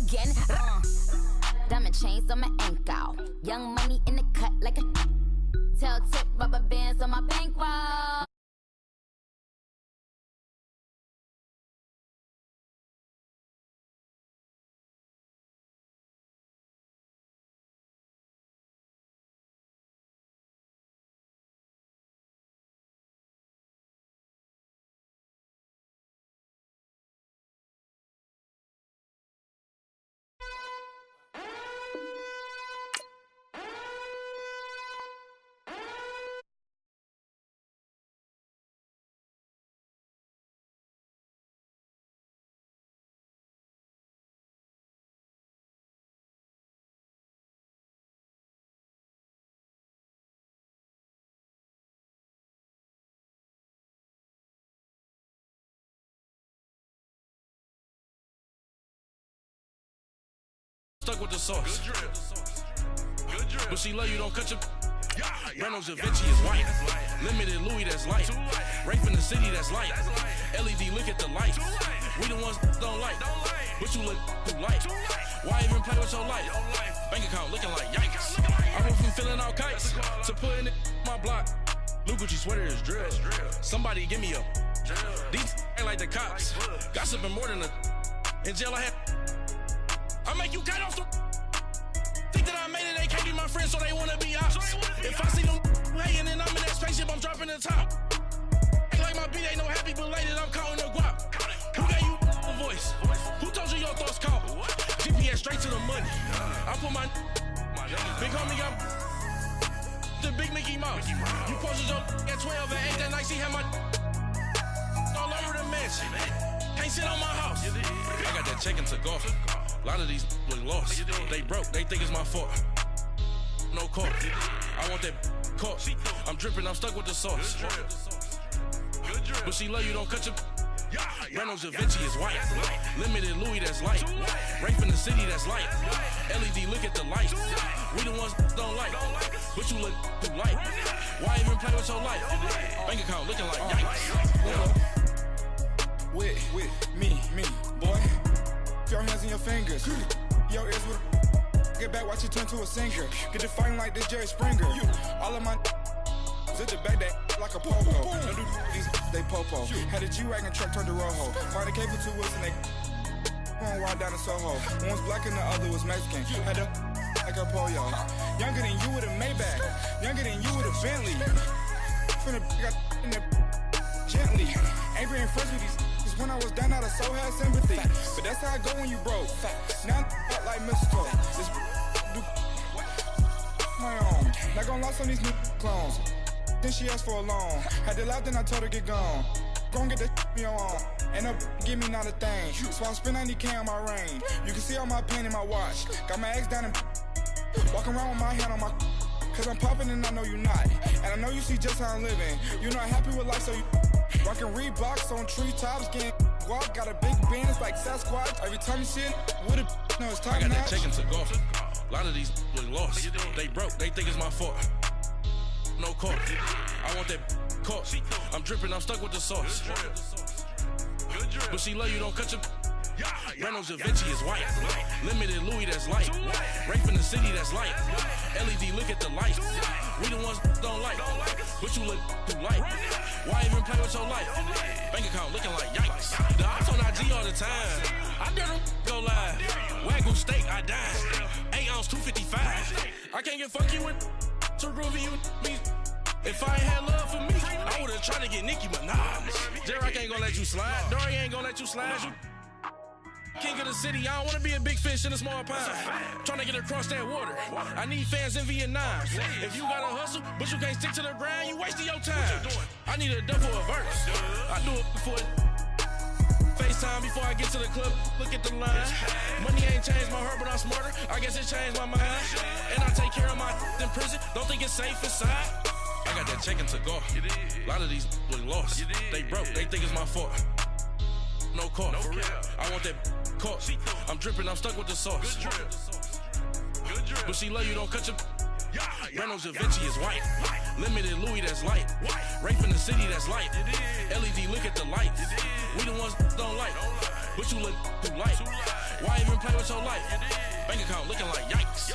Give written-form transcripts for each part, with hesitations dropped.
again. Diamond chains on my ankle. Young money in the cut like a tail tip, rubber bands on my bankroll. Stuck with the sauce. Good drip. Good drip. But she love you, don't cut your. Reynolds Da Vinci is white. Limited Louis, that's light. Rape in the city, that's light. LED, look at the lights. We the ones don't like. But you look too light. Why even play with your life? Bank account looking like yikes. I went from filling out kites to putting it in my block. Blue Gucci sweater is drill. Somebody give me a. These ain't like the cops. Gossiping more than a. In jail I had. I make you cut off the. Think that I made it, they can't be my friends, so they wanna be ops. If I see them hating and I'm in that spaceship, I'm dropping the top. Ain't like my beat ain't no happy belated, I'm counting the guap. Who gave you a voice? Who told you your thoughts count? GPS straight to the money. I put my big homie got the big Mickey Mouse. You posted your at 12 and 8 that night, she had my all over the mansion. Can't sit on my house. I got that check and took off. A lot of these look lost. They broke, they think it's my fault. No call. I want that caught. I'm dripping, I'm stuck with the sauce. But she love you, don't cut your. Reynolds Da Vinci is white. Limited Louis, that's light. Rape in the city, that's light. LED, look at the lights. We the ones don't like. But you look too light. Why even play with your life? Bank account looking like yikes. With me, boy. Your hands in your fingers. Your ears with a. Get back, watch you turn to a singer. Get to fighting like this Jerry Springer. All of my. Zip the back that like a popo. Don't do these, they popo. Had a G-Wagon truck turned to Rojo. Find a cable 2 wheels and they. Going wild down in Soho. One was black and the other was Mexican. Had a. Like a pollo. Younger than you with a Maybach. Younger than you with a Bentley. From the. Got in the. Gently. Angry and friends with these. When I was down out of so had sympathy. But that's how I go when you broke. Now I'm like mistletoe. This do my own. Not gonna lost on these new clones. Then she asked for a loan. Had to laugh, then I told her get gone. Gon' get that me on. Ain't no give me not a thing. So I spend 90K on my range. You can see all my pain in my watch. Got my ex down and walking around with my hand on my. Cause I'm popping and I know you not. And I know you see just how I'm living. You're not happy with life, so you. Rockin' Reeboks on treetops, getting guap, got a big band, it's like Sasquatch. Every time you see it, with it, no, it's top notch. I got that check and took off. A lot of these look lost. They broke, they think it's my fault. No call. I want that caught. I'm dripping, I'm stuck with the sauce. But she love you, don't cut your. Reynolds Da Vinci is white. Limited Louis, that's light. Rape in the city, that's light. LED, look at the lights. We the ones don't like. But you look too light. Why even play with your life? Bank account looking like yikes. The ops on IG all the time. I dare them go live. Wagyu steak, I died. 8 ounce, 255. I can't get fuck you with too groovy you me. If I ain't had love for me, I would've tried to get Nicki Minaj. Derek ain't gonna let you slide. Dory ain't gonna let you slide. You king of the city, I don't wanna be a big fish in a small pond. Trying to get across that water. I need fans in Vietnam. If you gotta hustle, but you can't stick to the grind, you wasting your time. I need a double a verse. I do it before FaceTime before I get to the club. Look at the line. Money ain't changed my heart, but I'm smarter. I guess it changed my mind. And I take care of my in prison. Don't think it's safe inside. I got that check and took off. A lot of these look lost. They broke, they think it's my fault. No call. I want that caught. I'm dripping, I'm stuck with the sauce. But she love you, don't cut your. Reynolds Da Vinci is white. Limited Louis, that's light. Rape in the city, that's light. LED, look at the lights. We the ones don't like. But you look too light. Why even play with your life? Bank account looking like yikes.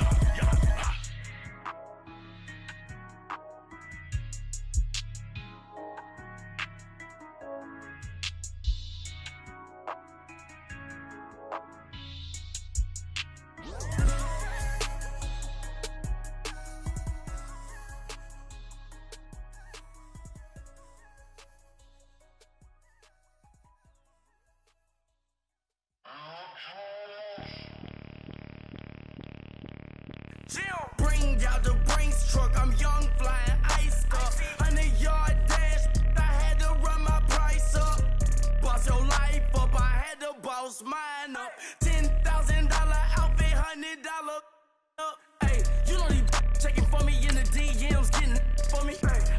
Bring out the Brinks truck, I'm young, flying ice up. 100-yard dash, I had to run my price up. Boss your life up, I had to boss mine up. $10,000 outfit, $100 up. Hey, you know these checking for me in the DMs, getting for me.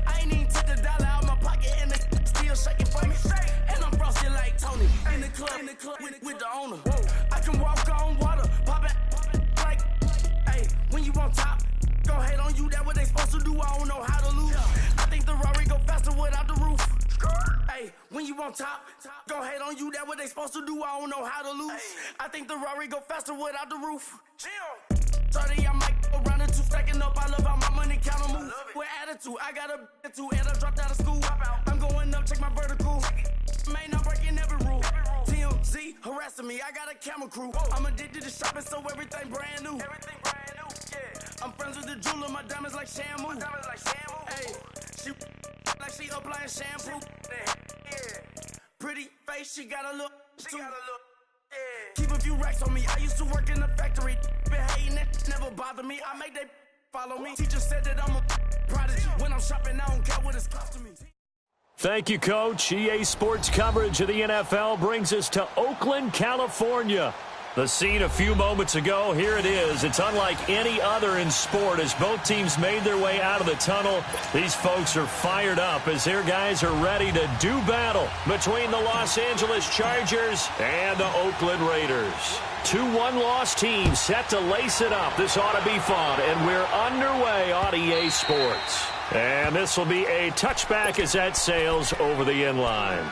I ain't even took the dollar out my pocket and the still shaking for me. And I'm frosted like Tony in the club with the owner. I can walk on water, pop it like. Hey, when you on top, gon' hate on you, that what they supposed to do, I don't know how to lose. I think the Rari go faster without the roof. Hey, when you on top, gon' hate on you, that what they supposed to do, I don't know how to lose. I think the Rari go faster without the roof. 30, I might go around the two, stacking up, I love how my money count on move. With attitude, I got a attitude, and I dropped out of school. I'm going up, check my vertical. Man, I'm breaking every rule. TMZ harassing me, I got a camera crew. I'm addicted to shopping, so everything brand new. I'm friends with the jeweler, my diamonds like Shamu. Hey, she like she applying shampoo. Pretty face, she got a look. Keep a few racks on me. I used to work in the factory. Been hating it, never bother me. I make they follow me. Teacher said that I'm a prodigy. When I'm shopping, I don't care what it's costing me. Thank you, Coach. EA Sports coverage of the NFL brings us to Oakland, California. The scene a few moments ago, here it is. It's unlike any other in sport as both teams made their way out of the tunnel. These folks are fired up as their guys are ready to do battle between the Los Angeles Chargers and the Oakland Raiders. Two one-loss teams set to lace it up. This ought to be fun, and we're underway on EA Sports. And this will be a touchback as that sails over the end line.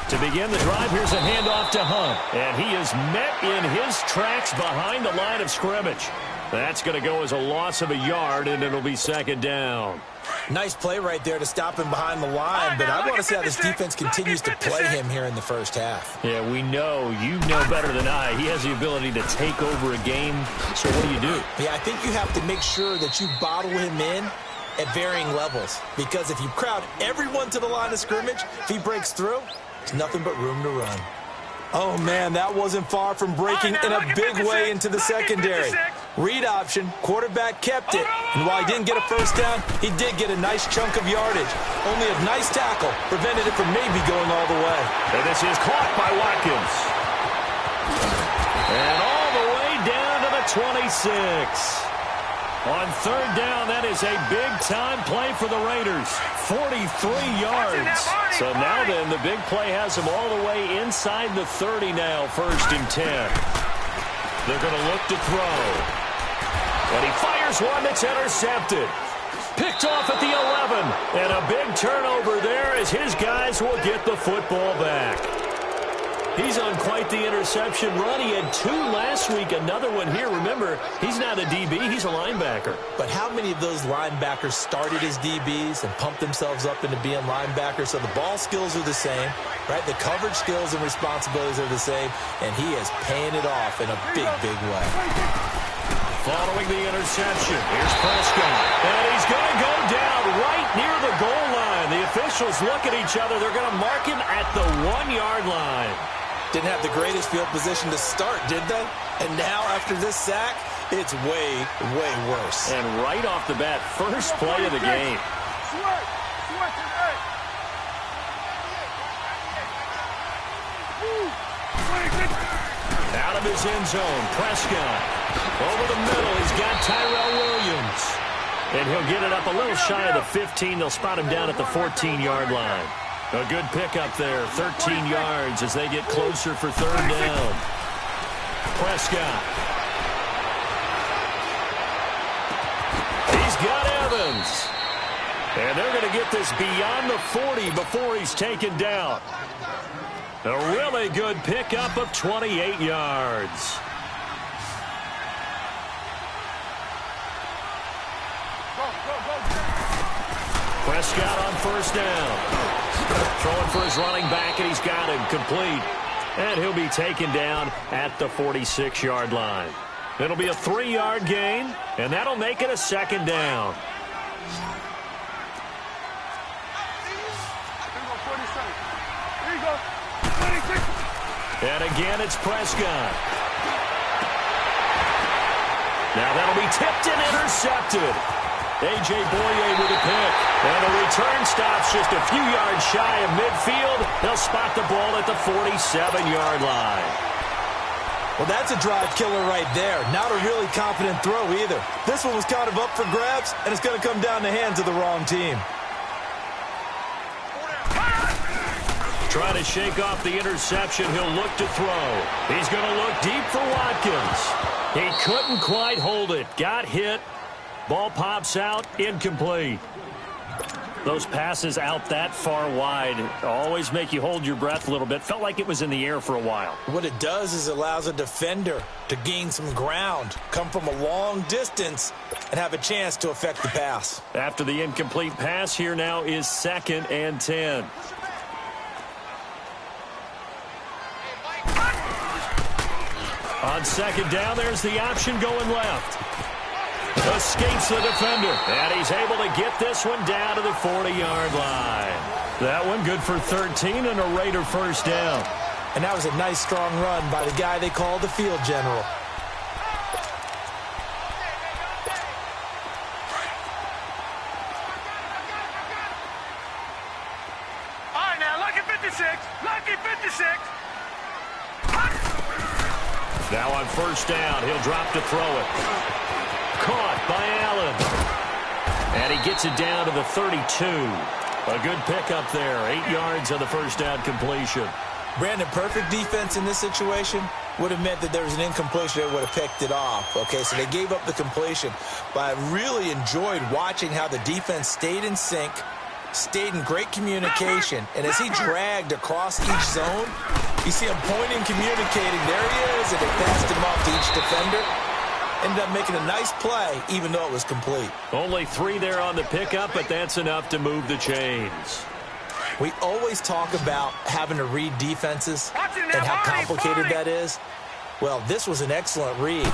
To begin the drive, here's a handoff to Hunt. And he is met in his tracks behind the line of scrimmage. That's going to go as a loss of a yard, and it'll be second down. Nice play right there to stop him behind the line, but I want to see how this defense continues to play him here in the first half. Yeah, we know. You know better than I. He has the ability to take over a game. So what do? Yeah, I think you have to make sure that you bottle him in at varying levels, because if you crowd everyone to the line of scrimmage, if he breaks through, there's nothing but room to run. Oh, man, that wasn't far from breaking in a big way into the secondary. Read option, quarterback kept it, and while he didn't get a first down, he did get a nice chunk of yardage. Only a nice tackle prevented it from maybe going all the way. And this is caught by Watkins. And all the way down to the 26. On third down, that is a big-time play for the Raiders. 43 yards. So now then, the big play has them all the way inside the 30 now, 1st and 10. They're going to look to throw. And he fires one that's intercepted. Picked off at the 11. And a big turnover there as his guys will get the football back. He's on quite the interception run. He had 2 last week, another one here. Remember, he's not a DB, he's a linebacker. But how many of those linebackers started as DBs and pumped themselves up into being linebackers? So the ball skills are the same, right? The coverage skills and responsibilities are the same, and he is paying it off in a big, big way. Following the interception, here's Prescott. And he's going to go down right near the goal line. The officials look at each other. They're going to mark him at the 1-yard line. Didn't have the greatest field position to start, did they? And now, after this sack, it's way, way worse. And right off the bat, first play of the game. Out of his end zone, Prescott. Over the middle, he's got Tyrell Williams. And he'll get it up a little shy of the 15. They'll spot him down at the 14-yard line. A good pickup there, 13 yards as they get closer for third down. Prescott. He's got Evans. And they're going to get this beyond the 40 before he's taken down. A really good pickup of 28 yards. Prescott on first down. Throwing for his running back, and he's got him complete. And he'll be taken down at the 46-yard line. It'll be a 3-yard gain, and that'll make it a second down. And again, it's Prescott. Now that'll be tipped and intercepted. A.J. Boye with a pick. And the return stops just a few yards shy of midfield. They'll spot the ball at the 47-yard line. Well, that's a drive killer right there. Not a really confident throw either. This one was kind of up for grabs, and it's going to come down the hands of the wrong team. Trying to shake off the interception. He'll look to throw. He's going to look deep for Watkins. He couldn't quite hold it. Got hit. Ball pops out. Incomplete. Those passes out that far wide always make you hold your breath a little bit. Felt like it was in the air for a while. What it does is it allows a defender to gain some ground, come from a long distance, and have a chance to affect the pass. After the incomplete pass, here now is 2nd and 10. On second down, there's the option going left. Escapes the defender, and he's able to get this one down to the 40-yard line. That one good for 13 and a Raider first down. And that was a nice, strong run by the guy they call the field general. All right, now, lucky 56. Lucky 56. Now on first down, he'll drop to throw it. Caught by Allen. And he gets it down to the 32. A good pickup there. 8 yards on the first down completion. Brandon, perfect defense in this situation would have meant that there was an incompletion. They would have picked it off. Okay, so they gave up the completion. But I really enjoyed watching how the defense stayed in sync, stayed in great communication. And as he dragged across each zone, you see him pointing, communicating. There he is, and they passed him off to each defender. Ended up making a nice play, even though it was complete. Only 3 there on the pickup, but that's enough to move the chains. We always talk about having to read defenses and how complicated that is. Well, this was an excellent read.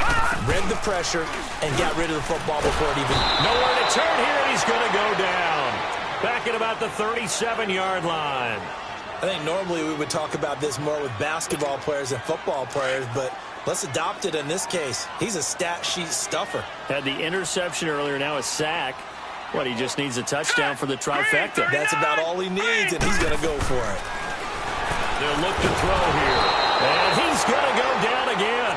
Read the pressure and got rid of the football before it even... Nowhere to turn here, and he's going to go down. Back at about the 37-yard line. I think normally we would talk about this more with basketball players and football players, but let's adopt it in this case. He's a stat sheet stuffer. Had the interception earlier, now a sack. What, he just needs a touchdown for the trifecta. That's about all he needs, and he's going to go for it. They'll look to throw here. And he's going to go down again.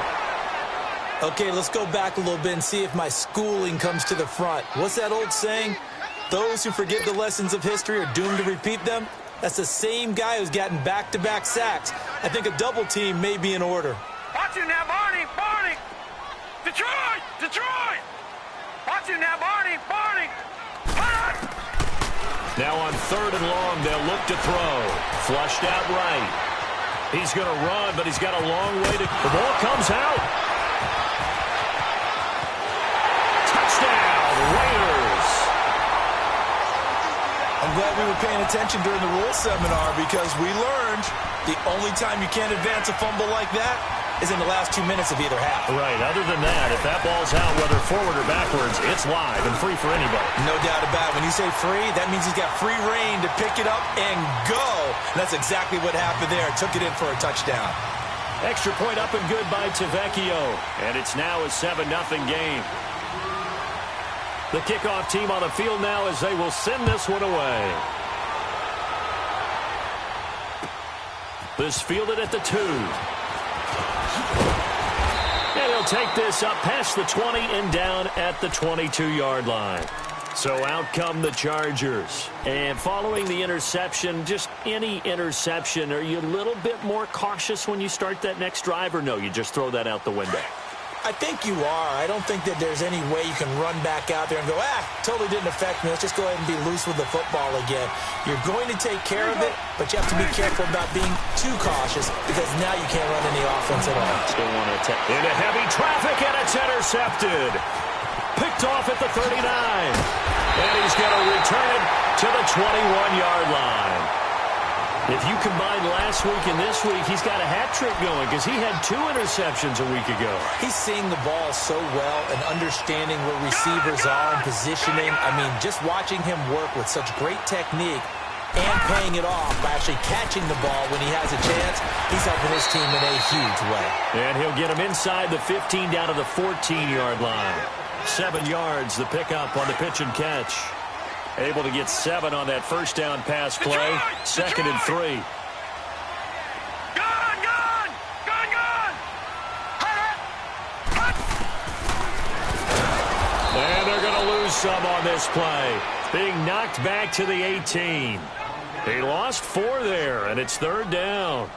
Okay, let's go back a little bit and see if my schooling comes to the front. What's that old saying? Those who forget the lessons of history are doomed to repeat them. That's the same guy who's gotten back-to-back sacks. I think a double team may be in order. Watch it now, Barney. Barney. Detroit. Detroit. Watch it now, Barney. Barney. Now on 3rd and long, they'll look to throw. Flushed out right. He's going to run, but he's got a long way to... The ball comes out. Touchdown, Raiders. I'm glad we were paying attention during the rules seminar because we learned the only time you can't advance a fumble like that is in the last 2 minutes of either half. Right. Other than that, if that ball's out, whether forward or backwards, it's live and free for anybody. No doubt about it. When you say free, that means he's got free reign to pick it up and go. And that's exactly what happened there. Took it in for a touchdown. Extra point up and good by Tavecchio. And it's now a 7-0 game. The kickoff team on the field now as they will send this one away. This fielded at the 2. And he'll take this up past the 20 and down at the 22-yard line. So out come the Chargers. And following the interception, just any interception, are you a little bit more cautious when you start that next drive, or no, you just throw that out the window? I think you are. I don't think that there's any way you can run back out there and go, totally didn't affect me. Let's just go ahead and be loose with the football again. You're going to take care of it, but you have to be careful about being too cautious because now you can't run any offense at all. Still want to into heavy traffic, and it's intercepted. Picked off at the 39. And he's going to return it to the 21-yard line. If you combine last week and this week, he's got a hat trick going because he had 2 interceptions a week ago. He's seeing the ball so well and understanding where receivers are and positioning. I mean, just watching him work with such great technique and paying it off by actually catching the ball when he has a chance, he's helping his team in a huge way. And he'll get him inside the 15 down to the 14-yard line. 7 yards, the pickup on the pitch and catch. Able to get 7 on that first down pass play. Second and 3. Gone! And they're going to lose some on this play. Being knocked back to the 18. He lost 4 there, and it's 3rd down.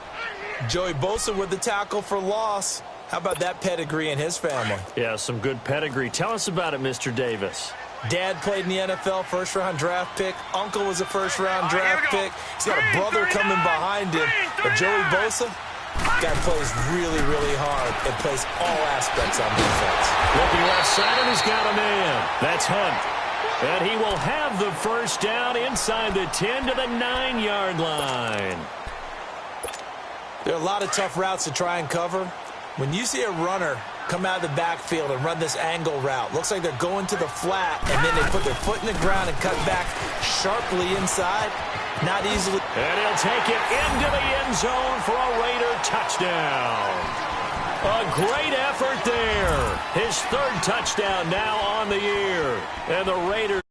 Joey Bosa with the tackle for loss. How about that pedigree in his family? Yeah, some good pedigree. Tell us about it, Mr. Davis. Dad played in the NFL, first-round draft pick. Uncle was a first-round draft pick. He's got a brother coming behind him. But Joey Bosa, guy plays really, really hard and plays all aspects on defense. Looking left side, and he's got a man. That's Hunt. And he will have the first down inside the 10 to the 9-yard line. There are a lot of tough routes to try and cover. When you see a runner come out of the backfield and run this angle route, looks like they're going to the flat, and then they put their foot in the ground and cut back sharply inside. Not easily. And he'll take it into the end zone for a Raider touchdown. A great effort there. His 3rd touchdown now on the year. And the Raiders